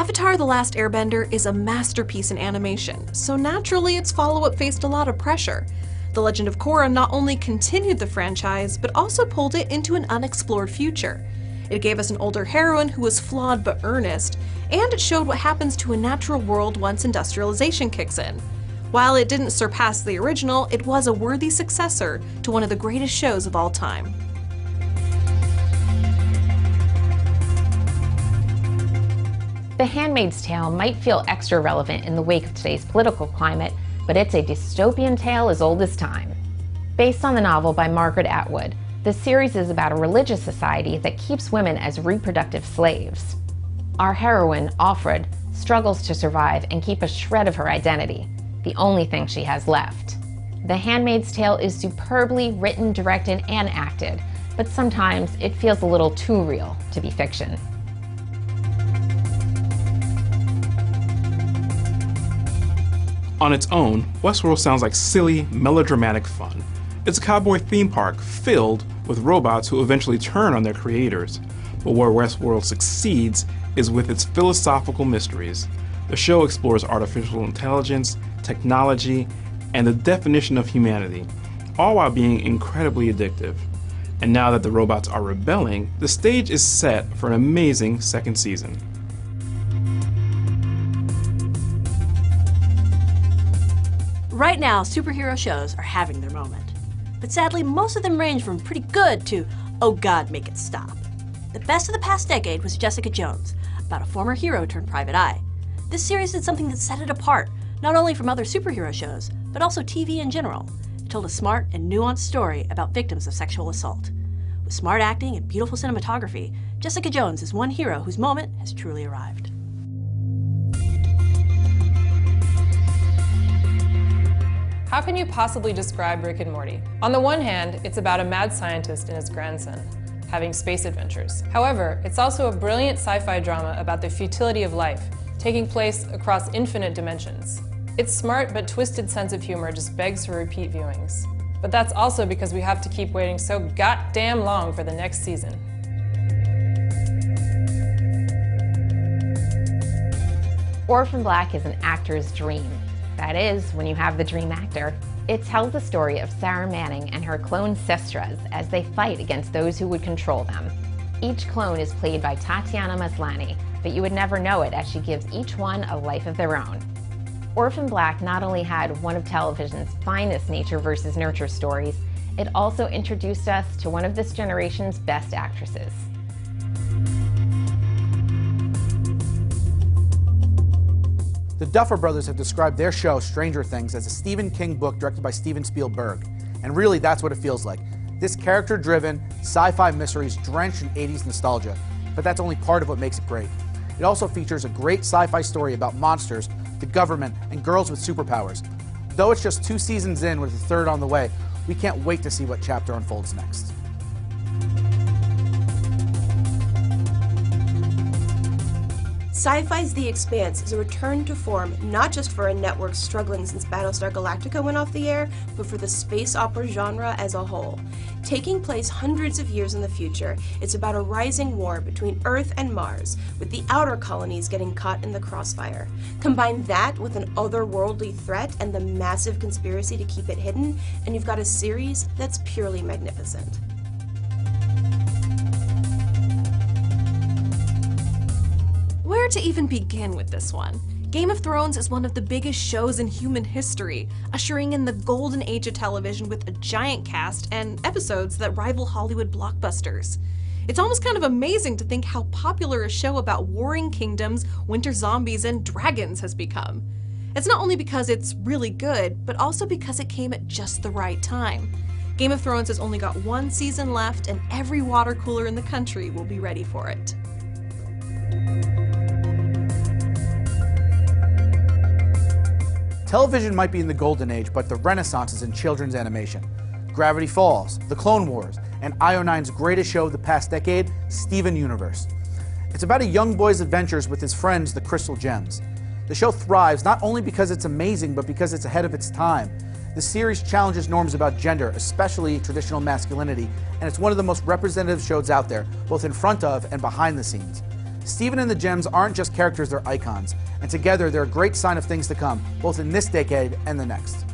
Avatar: The Last Airbender is a masterpiece in animation, so naturally its follow-up faced a lot of pressure. The Legend of Korra not only continued the franchise, but also pulled it into an unexplored future. It gave us an older heroine who was flawed but earnest, and it showed what happens to a natural world once industrialization kicks in. While it didn't surpass the original, it was a worthy successor to one of the greatest shows of all time. The Handmaid's Tale might feel extra relevant in the wake of today's political climate, but it's a dystopian tale as old as time. Based on the novel by Margaret Atwood, the series is about a religious society that keeps women as reproductive slaves. Our heroine, Offred, struggles to survive and keep a shred of her identity, the only thing she has left. The Handmaid's Tale is superbly written, directed, and acted, but sometimes it feels a little too real to be fiction. On its own, Westworld sounds like silly, melodramatic fun. It's a cowboy theme park filled with robots who eventually turn on their creators. But where Westworld succeeds is with its philosophical mysteries. The show explores artificial intelligence, technology, and the definition of humanity, all while being incredibly addictive. And now that the robots are rebelling, the stage is set for an amazing second season. Right now, superhero shows are having their moment. But sadly, most of them range from pretty good to, oh god, make it stop. The best of the past decade was Jessica Jones, about a former hero turned private eye. This series did something that set it apart, not only from other superhero shows, but also TV in general. It told a smart and nuanced story about victims of sexual assault. With smart acting and beautiful cinematography, Jessica Jones is one hero whose moment has truly arrived. How can you possibly describe Rick and Morty? On the one hand, it's about a mad scientist and his grandson having space adventures. However, it's also a brilliant sci-fi drama about the futility of life, taking place across infinite dimensions. Its smart but twisted sense of humor just begs for repeat viewings. But that's also because we have to keep waiting so goddamn long for the next season. Orphan Black is an actor's dream. That is, when you have the dream actor. It tells the story of Sarah Manning and her clone Sestras as they fight against those who would control them. Each clone is played by Tatiana Maslany, but you would never know it as she gives each one a life of their own. Orphan Black not only had one of television's finest nature versus nurture stories, it also introduced us to one of this generation's best actresses. The Duffer Brothers have described their show, Stranger Things, as a Stephen King book directed by Steven Spielberg. And really, that's what it feels like. This character-driven, sci-fi mystery is drenched in 80s nostalgia, but that's only part of what makes it great. It also features a great sci-fi story about monsters, the government, and girls with superpowers. Though it's just 2 seasons in with a third on the way, we can't wait to see what chapter unfolds next. Sci-fi's The Expanse is a return to form not just for a network struggling since Battlestar Galactica went off the air, but for the space opera genre as a whole. Taking place hundreds of years in the future, it's about a rising war between Earth and Mars, with the outer colonies getting caught in the crossfire. Combine that with an otherworldly threat and the massive conspiracy to keep it hidden, and you've got a series that's purely magnificent. Where to even begin with this one? Game of Thrones is one of the biggest shows in human history, ushering in the golden age of television with a giant cast and episodes that rival Hollywood blockbusters. It's almost kind of amazing to think how popular a show about warring kingdoms, winter zombies, and dragons has become. It's not only because it's really good, but also because it came at just the right time. Game of Thrones has only got 1 season left, and every water cooler in the country will be ready for it. Television might be in the golden age, but the renaissance is in children's animation. Gravity Falls, The Clone Wars, and IO9's greatest show of the past decade, Steven Universe. It's about a young boy's adventures with his friends, the Crystal Gems. The show thrives not only because it's amazing, but because it's ahead of its time. The series challenges norms about gender, especially traditional masculinity, and it's one of the most representative shows out there, both in front of and behind the scenes. Steven and the Gems aren't just characters, they're icons, and together they're a great sign of things to come, both in this decade and the next.